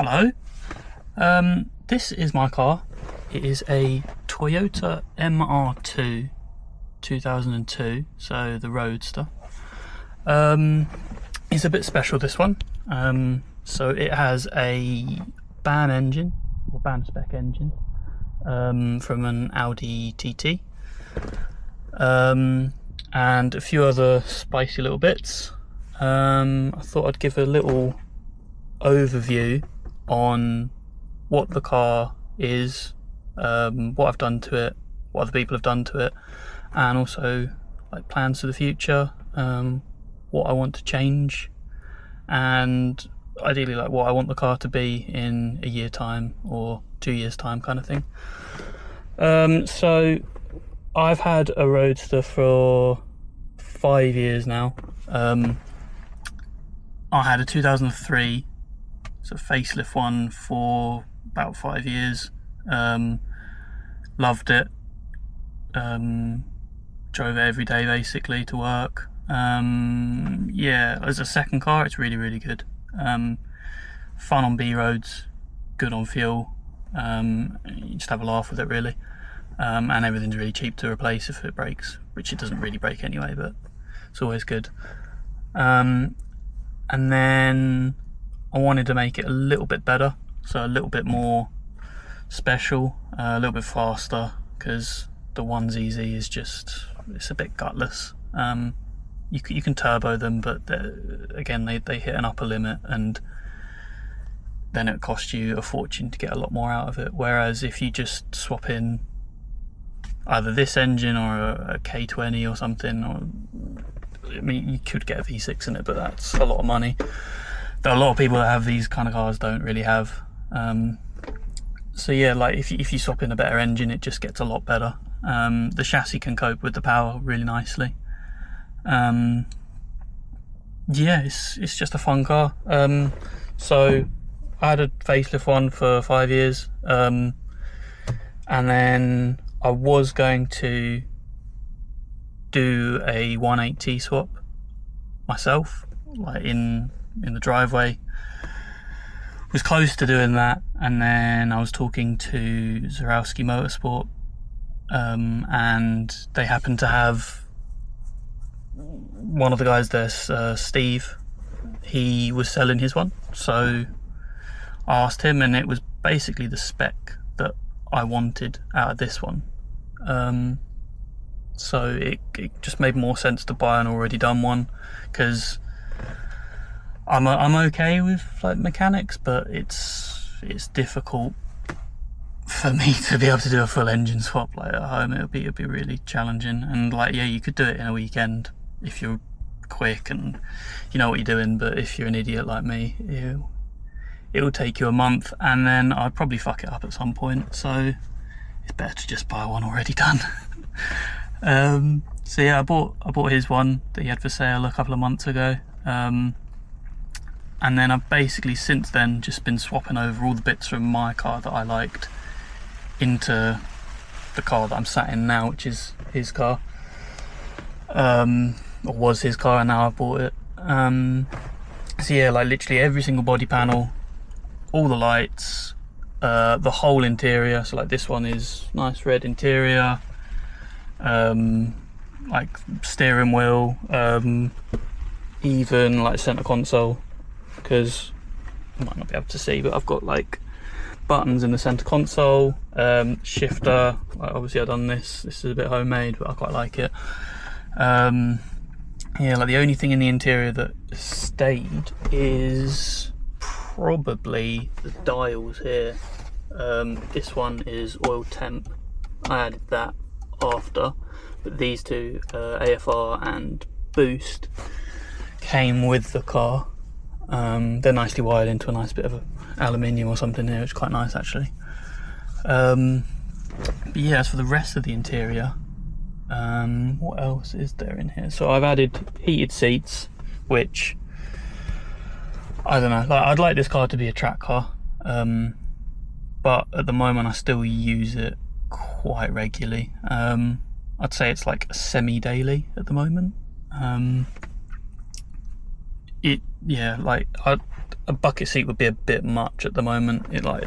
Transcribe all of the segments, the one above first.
Hello. This is my car. It is a Toyota MR2 2002, so the roadster. It's a bit special, this one. So it has a ban engine, or ban spec engine, from an Audi TT, and a few other spicy little bits. I thought I'd give a little overview on what the car is, what I've done to it, what other people have done to it, and also like plans for the future, what I want to change, and ideally like what I want the car to be in a year time or 2 years time, kind of thing. So I've had a roadster for 5 years now. I had a 2003, so facelift one, for about 5 years. Loved it. Drove it every day basically to work. Yeah, as a second car, it's really good. Fun on B roads, good on fuel. You just have a laugh with it really. And everything's really cheap to replace if it breaks, which it doesn't really break anyway, but it's always good. And then I wanted to make it a little bit better, so a little bit more special, a little bit faster, because the 1ZZ is just, it's a bit gutless. You can turbo them, but again they hit an upper limit, and then it costs you a fortune to get a lot more out of it. Whereas if you just swap in either this engine or a K20 or something, or I mean, you could get a V6 in it, but that's a lot of money that a lot of people that have these kind of cars don't really have. So yeah, like if you swap in a better engine, it just gets a lot better. The chassis can cope with the power really nicely. Yeah, it's just a fun car. So I had a facelift one for 5 years, and then I was going to do a 180 swap myself, like in the driveway. Was close to doing that, and then I was talking to Zarowski Motorsport, and they happened to have one of the guys there, Steve. He was selling his one, so I asked him, and it was basically the spec that I wanted out of this one. So it just made more sense to buy an already done one, because I'm okay with like mechanics, but it's difficult for me to be able to do a full engine swap like at home. It'll be really challenging, and like, yeah, you could do it in a weekend if you're quick and you know what you're doing, but if you're an idiot like me, it'll take you a month, and then I'd probably fuck it up at some point, so it's better to just buy one already done. So yeah, I bought his one that he had for sale a couple of months ago, and then I've basically since then just been swapping over all the bits from my car that I liked into the car that I'm sat in now, which is his car, or was his car, and now I've bought it. So yeah, like literally every single body panel, all the lights, the whole interior. So like this one is nice red interior, like steering wheel, even like center console, because you might not be able to see, but I've got like buttons in the center console, shifter. Like, obviously I've done this is a bit homemade, but I quite like it. Yeah, like the only thing in the interior that stayed is probably the dials here. This one is oil temp, I added that after, but these two, AFR and boost, came with the car. They're nicely wired into a nice bit of aluminium or something here, which is quite nice actually. But yeah, as for the rest of the interior, what else is there in here? So I've added heated seats, which I don't know, like I'd like this car to be a track car, but at the moment I still use it quite regularly. I'd say it's like semi-daily at the moment. It yeah, like a bucket seat would be a bit much at the moment. It like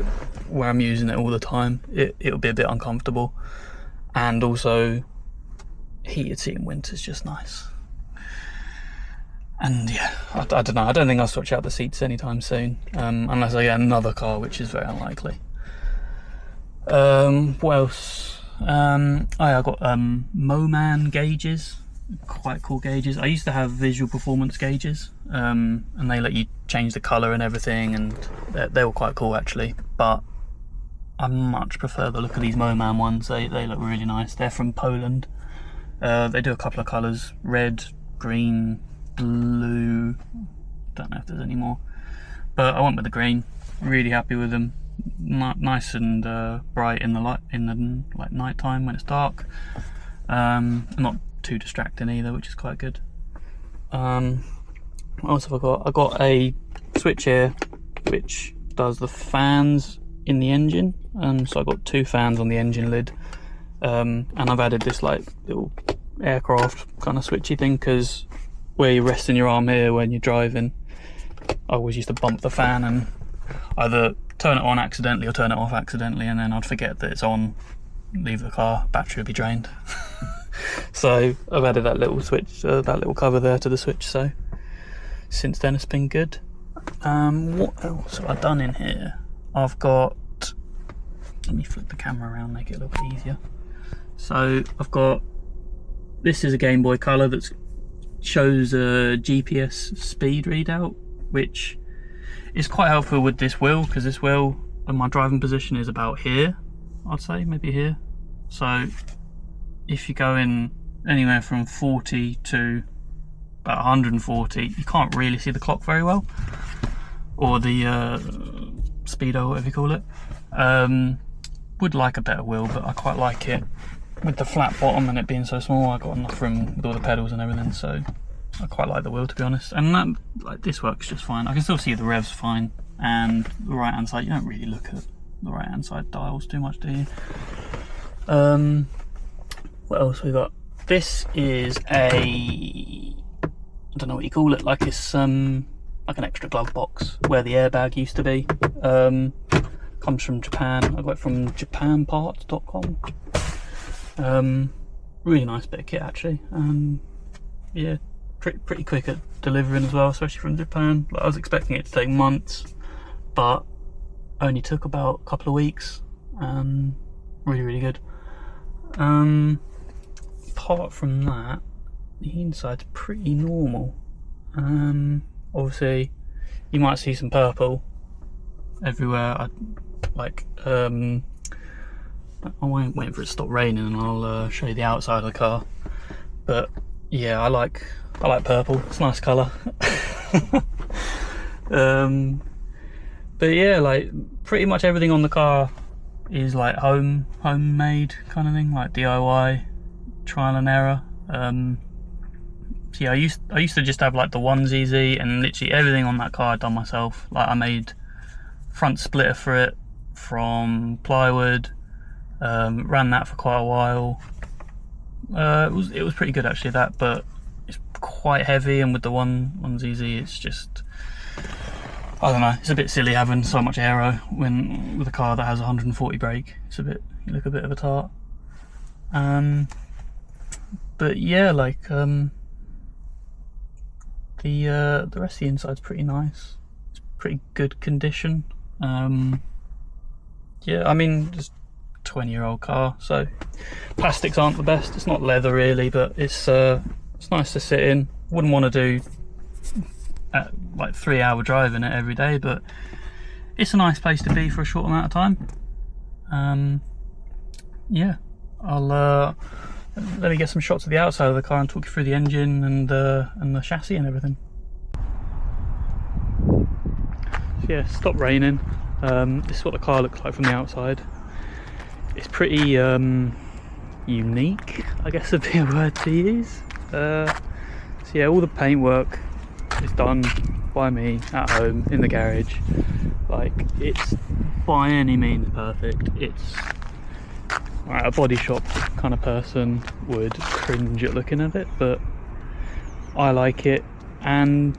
where I'm using it all the time, it would be a bit uncomfortable, and also heated seat in winter is just nice. And yeah, I don't know. I don't think I'll switch out the seats anytime soon, unless I get another car, which is very unlikely. What else? I got Moman gauges, quite cool gauges. I used to have visual performance gauges, and they let you change the colour and everything, and they were quite cool actually. But I much prefer the look of these Moman ones. They look really nice. They're from Poland. They do a couple of colours: red, green, blue. Don't know if there's any more, but I went with the green. Really happy with them. Nice and bright in the light, in the like night time when it's dark. Not too distracting either, which is quite good. What else have I got? I got a switch here which does the fans in the engine, so I got 2 fans on the engine lid, and I've added this like little aircraft kind of switchy thing, because where you're resting your arm here when you're driving, I always used to bump the fan and either turn it on accidentally or turn it off accidentally, and then I'd forget that it's on, leave the car, battery would be drained. So I've added that little switch, that little cover there to the switch, so since then it's been good. What else have I done in here? I've got, let me flip the camera around, make it look easier. So I've got, this is a Game Boy Color that shows a GPS speed readout, which is quite helpful with this wheel, because this wheel and my driving position is about here, I'd say, maybe here. So if you go in anywhere from 40 to about 140, you can't really see the clock very well, or the speedo, whatever you call it. Would like a better wheel, but I quite like it with the flat bottom and it being so small. I got enough room with all the pedals and everything, so I quite like the wheel, to be honest. And that, like, this works just fine. I can still see the revs fine, and the right hand side, you don't really look at the right hand side dials too much, do you? What else we got? This is a, I don't know what you call it, like it's like an extra glove box where the airbag used to be. Comes from Japan. I got it from japanparts.com. Really nice bit of kit actually. Yeah, pretty quick at delivering as well, especially from Japan. Like, I was expecting it to take months, but only took about a couple of weeks. Really good. Apart from that, the inside's pretty normal. Obviously you might see some purple everywhere. I'm waiting for it to stop raining and I'll show you the outside of the car. But yeah, I like purple. It's a nice colour. But yeah, like pretty much everything on the car is like homemade kind of thing, like DIY, trial and error. So yeah, I used to just have like the onesie, and literally everything on that car I'd done myself. Like I made front splitter for it from plywood, ran that for quite a while. It was pretty good actually, that, but it's quite heavy, and with the onesie it's just, I don't know, it's a bit silly having so much aero when with a car that has 140 brake. It's a bit, you look a bit of a tart. But yeah, like the rest of the inside's pretty nice. It's pretty good condition. Yeah, I mean, just 20-year-old car, so plastics aren't the best. It's not leather really, but it's nice to sit in. Wouldn't want to do like 3-hour drive in it every day, but it's a nice place to be for a short amount of time. Yeah, I'll let me get some shots of the outside of the car and talk you through the engine and the chassis and everything. So yeah, stopped raining. This is what the car looks like from the outside. It's pretty unique, I guess would be a word to use. So yeah, all the paintwork is done by me at home in the garage. Like, it's by any means perfect. It's right, a body shop kind of person would cringe at looking at it, but I like it, and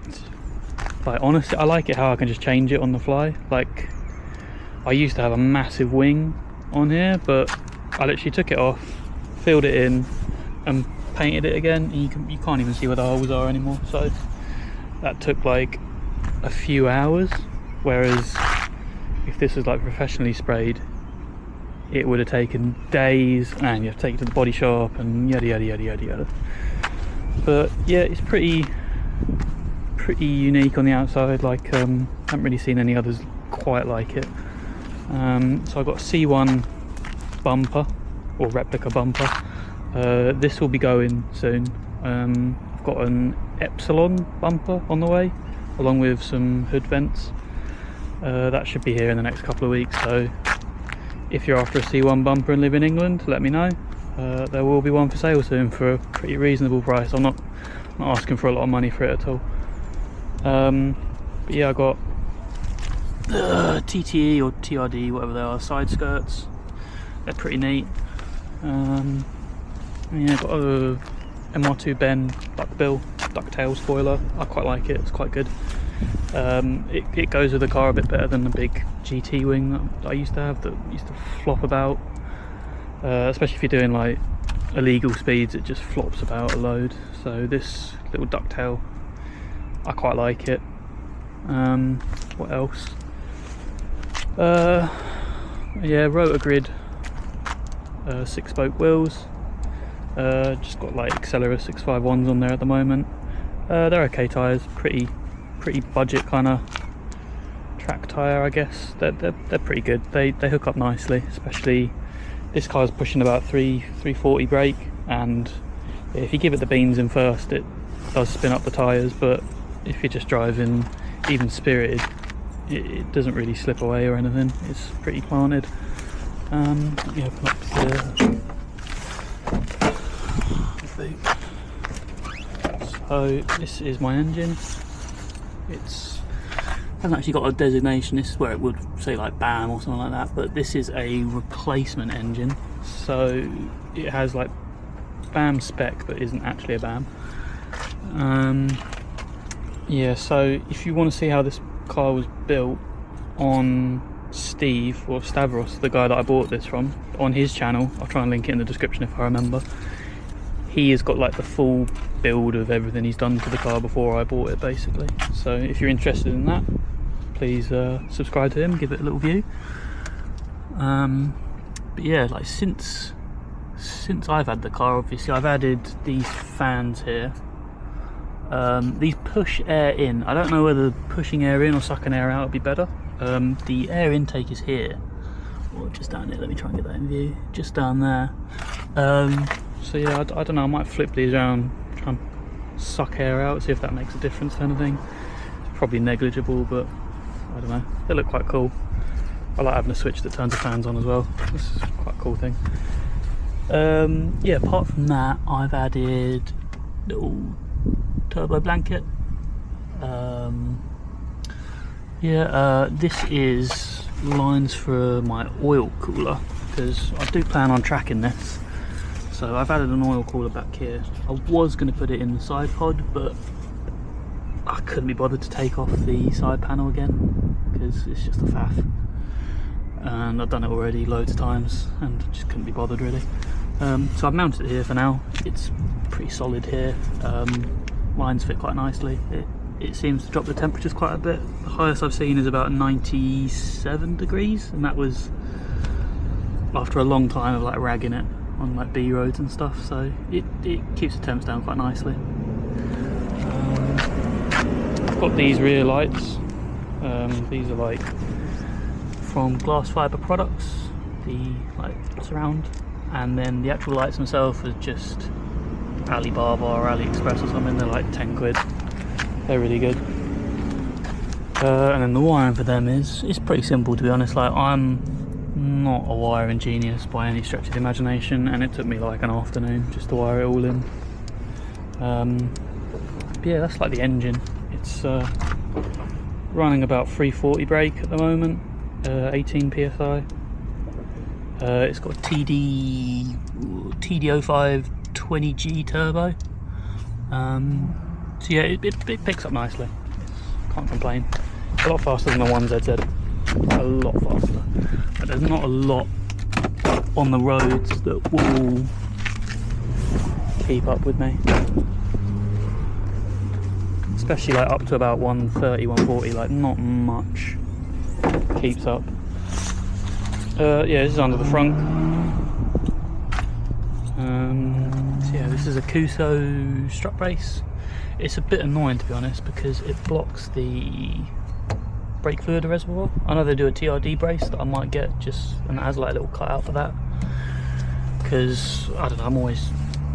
Like honestly, I like it how I can just change it on the fly. Like I used to have a massive wing on here, but I literally took it off, filled it in and painted it again, and you can't even see where the holes are anymore. So that took like a few hours, whereas if this was like professionally sprayed, it would have taken days, and you have to take it to the body shop and yada yada yada yada yada. But yeah, it's pretty unique on the outside. Like haven't really seen any others quite like it. So I've got a C1 bumper or replica bumper. This will be going soon. I've got an Epsilon bumper on the way, along with some hood vents. That should be here in the next couple of weeks, so if you're after a C1 bumper and live in England, let me know. There will be one for sale soon for a pretty reasonable price. I'm not asking for a lot of money for it at all. But yeah, I got TTE or TRD, whatever they are, side skirts. They're pretty neat. Yeah, got a MR2 ducktail spoiler. I quite like it. It's quite good. It goes with the car a bit better than the big GT wing that I used to have, that used to flop about. Especially if you're doing like illegal speeds, it just flops about a load. So this little ducktail, I quite like it. What else? Yeah, rotor grid, 6-spoke wheels. Just got like Accelera 651s on there at the moment. They're okay tyres, pretty budget kind of track tyre, I guess. They're pretty good. They hook up nicely, especially this car's pushing about 340 brake, and if you give it the beans in first, it does spin up the tyres. But if you're just driving even spirited, it doesn't really slip away or anything. It's pretty planted. Yeah, open up the boot. So this is my engine. It's hasn't actually got a designation. This is where it would say like BAM or something like that, but this is a replacement engine, so it has like BAM spec but isn't actually a BAM. Yeah, so if you want to see how this car was built, on Steve, or Stavros, the guy that I bought this from, on his channel, I'll try and link it in the description if I remember, he has got like the full build of everything he's done to the car before I bought it, basically. So if you're interested in that, please subscribe to him, give it a little view. But yeah, like since I've had the car, obviously I've added these fans here. These push air in. I don't know whether pushing air in or sucking air out would be better. The air intake is here, or just down here. Let me try and get that in view. Just down there. So yeah, I don't know, I might flip these around, try and suck air out, see if that makes a difference to anything. It's probably negligible, but I don't know. They look quite cool. I like having a switch that turns the fans on as well. This is quite a cool thing. Yeah, apart from that, I've added little turbo blanket. This is lines for my oil cooler, because I do plan on tracking this. So I've added an oil cooler back here. I was going to put it in the side pod, but I couldn't be bothered to take off the side panel again, because it's just a faff. And I've done it already loads of times and just couldn't be bothered really. So I've mounted it here for now. It's pretty solid here. Lines fit quite nicely. It seems to drop the temperatures quite a bit. The highest I've seen is about 97 degrees, and that was after a long time of like ragging it on like B roads and stuff, so it keeps the temps down quite nicely. I've got these rear lights. These are like from glass fibre products, the like surround, and then the actual lights themselves are just Alibaba or AliExpress or something. They're like 10 quid. They're really good. And then the wiring for them is pretty simple, to be honest. Like, I'm not a wiring genius by any stretch of the imagination, and it took me like an afternoon just to wire it all in. But yeah, that's like the engine. It's running about 340 brake at the moment, 18 psi. It's got a TD05 20G turbo. So yeah, it picks up nicely. It's can't complain. A lot faster than the 1ZZ, a lot faster. But there's not a lot on the roads that will keep up with me. Especially like up to about 130, 140, like not much keeps up. Yeah, this is under the front. So yeah, this is a Kuso strut brace. It's a bit annoying, to be honest, because it blocks the brake fluid reservoir. I know they do a TRD brace that I might get, just, and it has like a little cutout for that, because I don't know, I'm always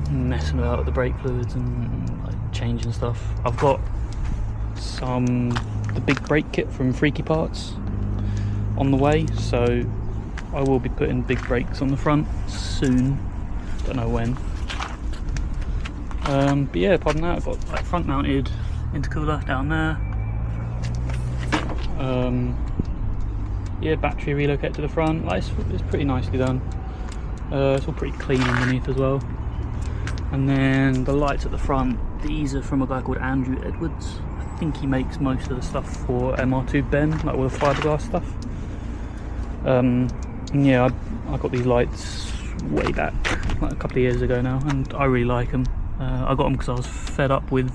messing about with the brake fluids and like changing stuff. I've got the big brake kit from Freaky Parts on the way, so I will be putting big brakes on the front soon. Don't know when. But yeah, apart from that, I've got like front mounted intercooler down there. Yeah, battery relocate to the front. Like, it's pretty nicely done. It's all pretty clean underneath as well. And then the lights at the front, these are from a guy called Andrew Edwards. I think he makes most of the stuff for MR2 Ben, like all the fiberglass stuff. And yeah, I got these lights way back, like a couple of years ago now, and I really like them. I got them because I was fed up with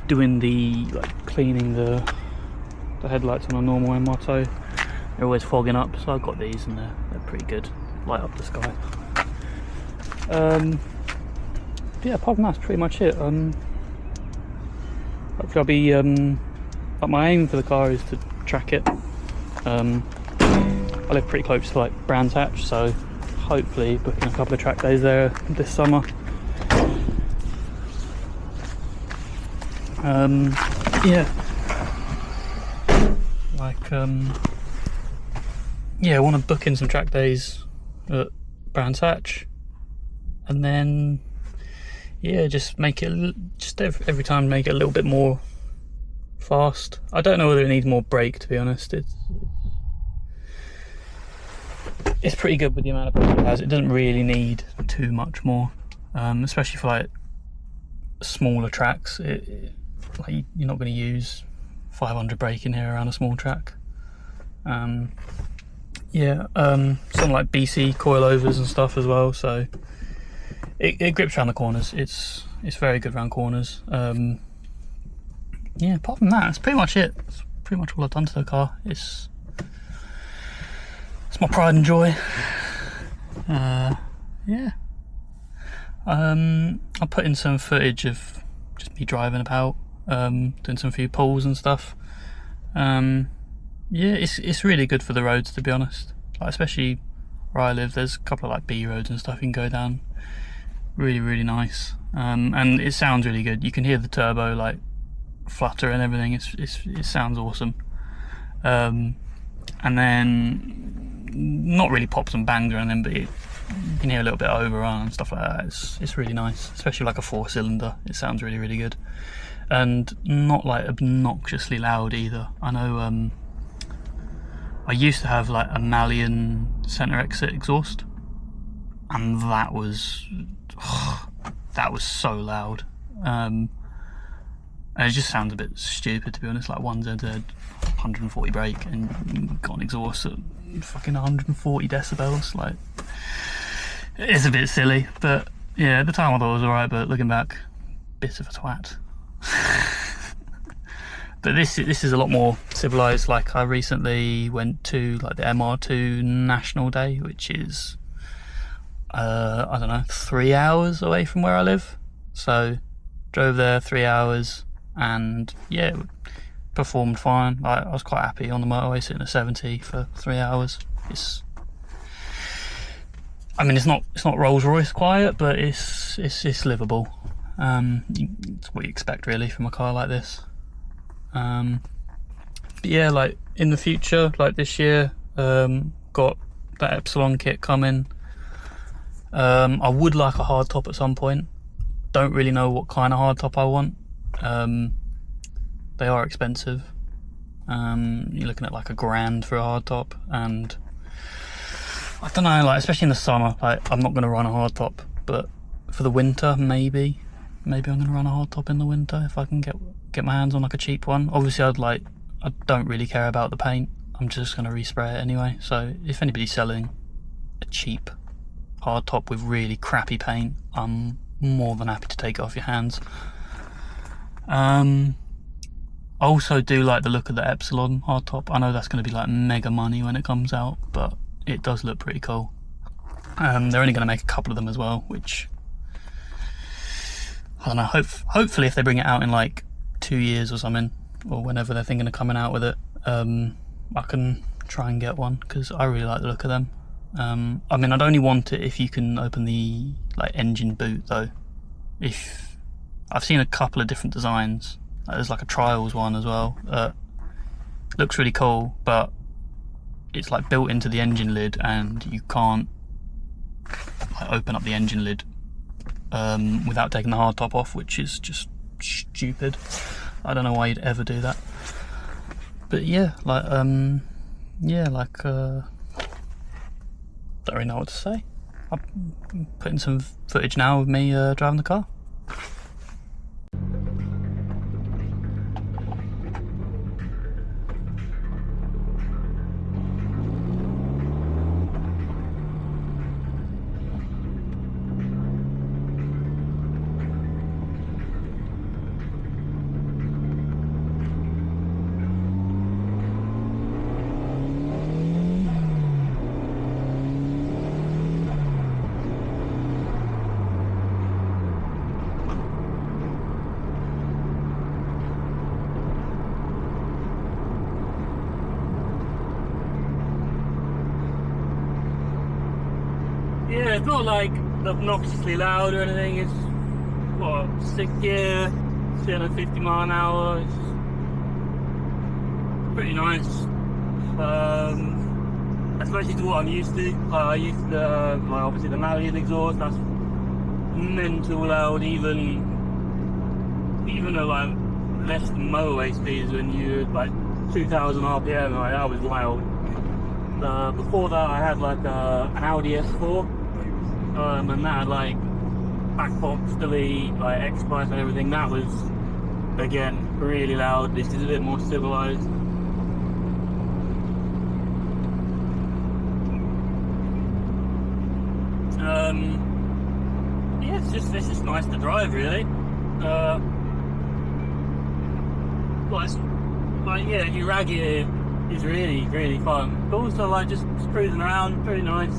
doing the cleaning the headlights on a normal MR2. They're always fogging up, so I got these, and they're pretty good. Light up the sky. Yeah, apart from that, that's pretty much it. Hopefully I'll be but my aim for the car is to track it. I live pretty close to like Brands Hatch, so hopefully booking a couple of track days there this summer. Yeah, like yeah, I want to book in some track days at Brands Hatch, and then yeah, just make it, just every time make it a little bit more fast. I don't know whether it needs more brake, to be honest. It's pretty good with the amount of brake it has. It doesn't really need too much more, especially for like smaller tracks. Like, you're not going to use 500 brake in here around a small track. Yeah, some like BC coilovers and stuff as well, so it grips around the corners. It's very good around corners. Yeah, apart from that, that's pretty much it. That's pretty much all I've done to the car. It's my pride and joy. Yeah. I'll put in some footage of just me driving about, doing some few pulls and stuff. Yeah, it's really good for the roads, to be honest. Like, especially where I live, there's a couple of like B roads and stuff you can go down. Really, really nice. And it sounds really good. You can hear the turbo like flutter and everything. It sounds awesome. And then not really pops and bangs or anything, but you can hear a little bit of overrun and stuff like that. It's really nice, especially like a 4-cylinder. It sounds really, really good, and not like obnoxiously loud either. I know I used to have like a Malian center exit exhaust, and that was so loud. And it just sounds a bit stupid, to be honest. Like 1ZZ, 140 brake, and you've got an exhaust at fucking 140 decibels. Like, it's a bit silly, but yeah, at the time I thought it was alright, but looking back, bit of a twat. But this is a lot more civilized. Like, I recently went to like the MR2 National Day, which is I don't know, 3 hours away from where I live. So drove there 3 hours, and yeah, performed fine. I was quite happy on the motorway, sitting at 70 for 3 hours. I mean, it's not Rolls Royce quiet, but it's livable. It's what you expect really from a car like this. But yeah, like in the future, like this year, got that Epsilon kit coming. I would like a hard top at some point. Don't really know what kind of hard top I want. They are expensive. You're looking at like $1,000 for a hard top, and I don't know, like especially in the summer, like I'm not going to run a hard top, but for the winter maybe. maybe I'm going to run a hardtop in the winter if I can get my hands on like a cheap one. Obviously I don't really care about the paint, I'm just going to respray it anyway. So if anybody's selling a cheap hardtop with really crappy paint, I'm more than happy to take it off your hands. I also do like the look of the Epsilon hardtop. I know that's going to be like mega money when it comes out, but it does look pretty cool. They're only going to make a couple of them as well, which I don't know, hopefully if they bring it out in like 2 years or something, or whenever they're thinking of coming out with it, I can try and get one, because I really like the look of them. I mean, I'd only want it if you can open the like engine boot though. If I've seen a couple of different designs, there's like a trials one as well, looks really cool, but it's like built into the engine lid and you can't like open up the engine lid without taking the hardtop off, which is just stupid. I don't know why you'd ever do that. But yeah, like don't really know what to say. I'm putting some footage now of me driving the car. Yeah, it's not like obnoxiously loud or anything. It's what, 6th gear, 250 mile an hour. It's pretty nice. Especially to what I'm used to. I used to obviously the Malian exhaust. That's mental loud, even at like less than motorway speeds when you're like 2,000 RPM. Like, that was wild. Before that, I had like an Audi S4. And that had like back box delete, like X-Price and everything. That was, again, really loud. This is a bit more civilized. Yeah, it's just nice to drive, really. Yeah, if you rag it, it's really fun. But also, like, just cruising around, pretty nice.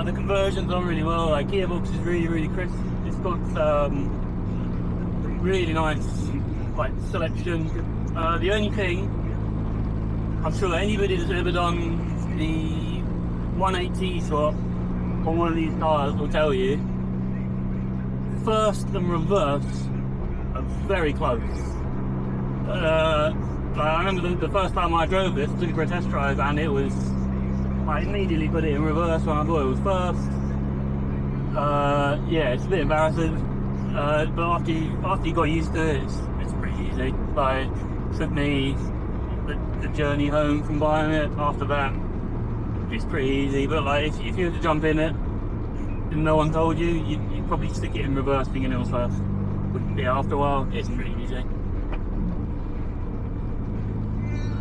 The conversion's done really well. Like, gearbox is really crisp. It's got really nice like selection. The only thing, I'm sure anybody that's ever done the 180 swap on one of these cars will tell you, first and reverse are very close. I remember the first time I drove this, took it for a test drive, and it was, I immediately put it in reverse when I thought it was first. Yeah, it's a bit embarrassing, but after you got used to it, it's pretty easy. Like, it took me the journey home from buying it. After that, it's pretty easy. But like, if you were to jump in it and no one told you, you'd probably stick it in reverse thinking it was first. But yeah, after a while, it's pretty easy.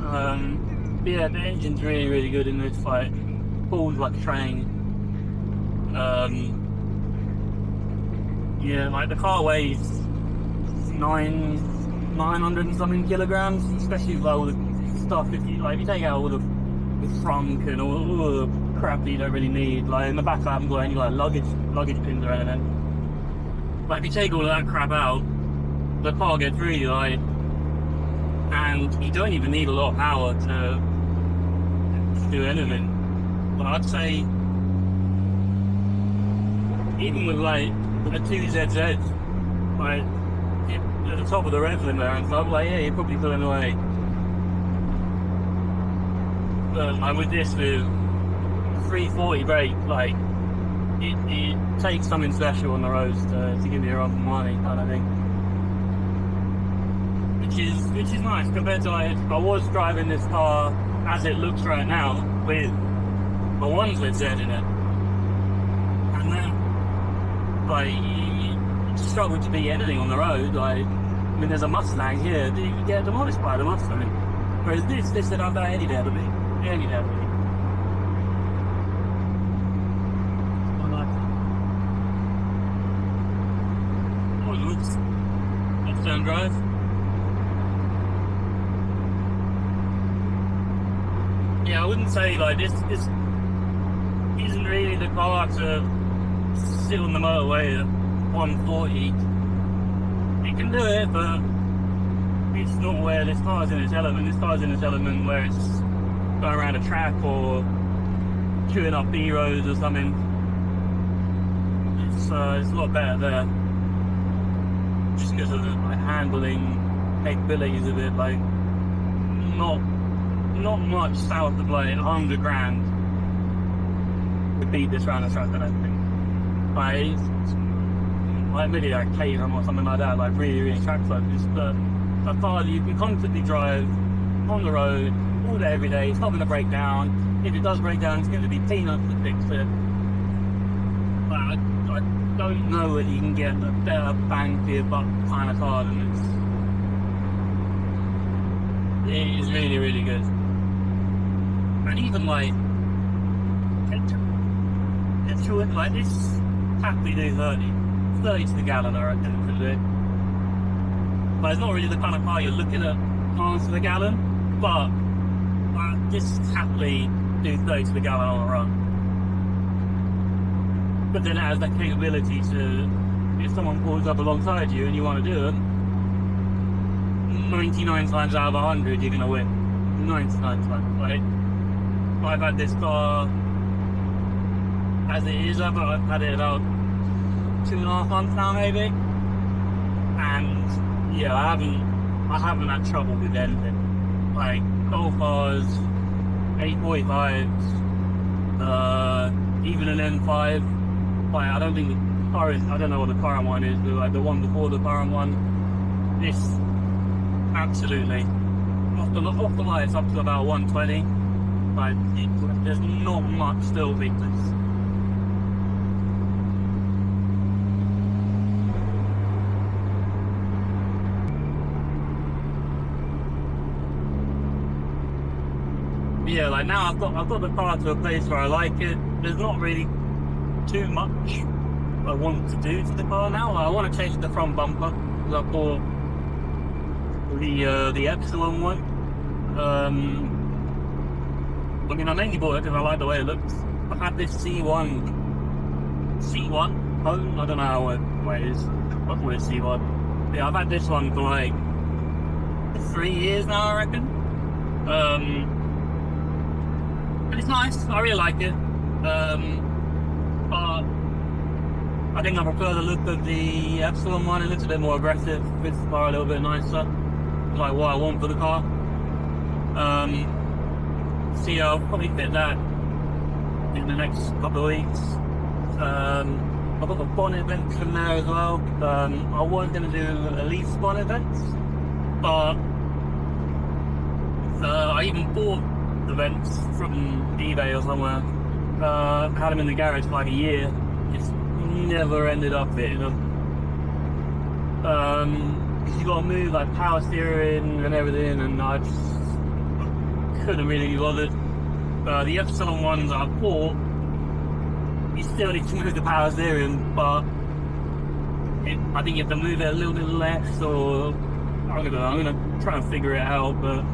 But yeah, the engine's really good in this. Like, pulls like a train. Yeah, like the car weighs 900 and something kilograms, especially with all the stuff. If you take out all the trunk and all the crap that you don't really need. Like, in the back, I haven't got any like luggage pins or anything. But if you take all of that crap out, the car gets really light, and you don't even need a lot of power to do anything. But I'd say, even with like a 2ZZ, like at the top of the rev limiter and stuff, like, yeah, you're probably pulling away. But like with this, with 340 brake, like it takes something special on the roads to give you a run for money, kind of thing. Which is nice compared to, like, I was driving this car as it looks right now with a 1ZZ in it, and then like struggle to beat anything on the road. Like, I mean, there's a Mustang here, you get demolished by the Mustang. Whereas this said, I've got any day to be. Any day to be. I like it. Oh, it looks left-hand drive. Yeah, I wouldn't say like this isn't really the car to sit on the motorway at 140. It can do it, but it's not where this car's in its element. This car's in its element where it's going around a track or chewing up B roads or something. It's a lot better there, just because of the like, handling capabilities of it. Like not much south of like 100 grand to beat this round of track, I don't think. Like maybe like Caterham or something like that, like really track focused, but a car that you can constantly drive on the road all day, every day. It's not going to break down. If it does break down, it's going to be peanuts to fix it. But I don't know whether you can get a better bang for your buck kind of car than this. It is really, really good. And even like petrol, like this happily do 30 to the gallon, I reckon, to do. But it's not really the kind of car you're looking at miles to the gallon, but just happily do 30 to the gallon on a run. But then it has that capability to, if someone pulls up alongside you and you want to do it, 99 times out of 100 you're going to win. 99 times, right? I've had this car as it is, I've had it about 2.5 months now maybe, and yeah, I haven't had trouble with anything. Like Golf R's, 845s, even an M5. Like I don't think the current, I don't know what the current one is, but like the one before the current one, this absolutely off the lights up to about 120. Like there's not much still beat this. Yeah, like now I've got the car to a place where I like it. There's not really too much I want to do to the car now. Like, I want to change the front bumper because I bought the Epsilon one. I mean, I mainly bought it because I like the way it looks. I've had this C1 home. I don't know how it is. I call it C1. Yeah, I've had this one for like 3 years now, I reckon. And it's nice. I really like it. But I think I prefer the look of the Epsilon one. It looks a bit more aggressive. Fits the car a little bit nicer. It's like what I want for the car. So yeah, I'll probably fit that in the next couple of weeks. I've got the bonnet vents from there as well. I was going to do a leaf bonnet vents, but I even bought the vents from eBay or somewhere. Had them in the garage for like a year. Just never ended up fitting them. Because you got to move like power steering and everything, and I just couldn't really be bothered. The Epsilon ones I bought, you still need to move the power steering, but I think you have to move it a little bit less, or I'm gonna try and figure it out, but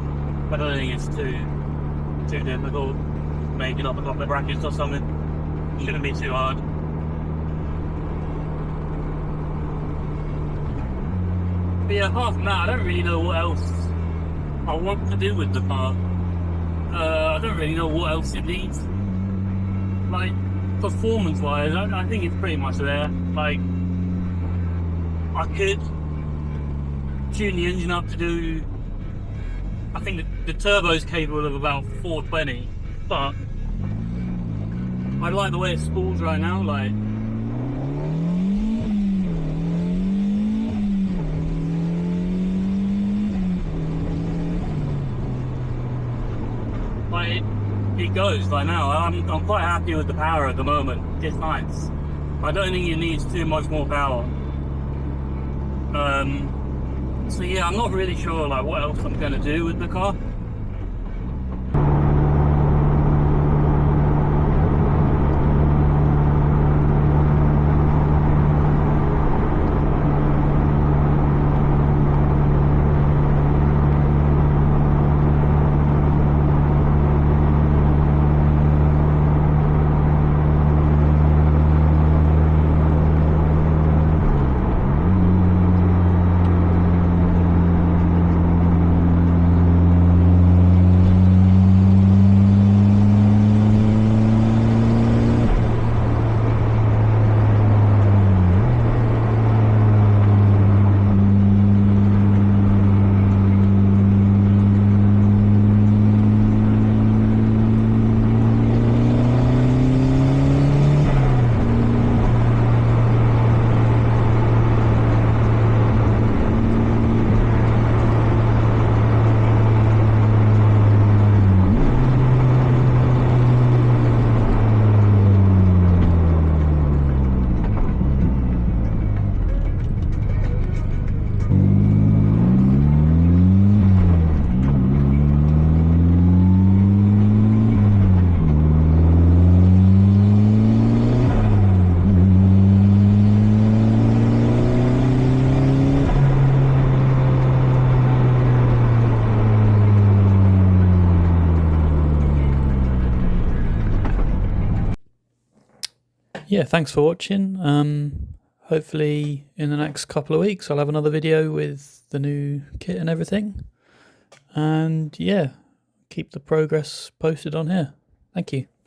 I don't think it's too difficult. Making up a couple of brackets or something. Shouldn't be too hard. But yeah, apart from that, I don't really know what else I want to do with the car. I don't really know what else it needs. Like, performance-wise, I think it's pretty much there. Like, I could tune the engine up to do, I think the turbo's capable of about 420, but I like the way it spools right now. It goes like now. I'm quite happy with the power at the moment. It's nice. I don't think it needs too much more power. So yeah, I'm not really sure like what else I'm going to do with the car. Yeah, thanks for watching. Hopefully in the next couple of weeks I'll have another video with the new kit and everything. And yeah, keep the progress posted on here. Thank you.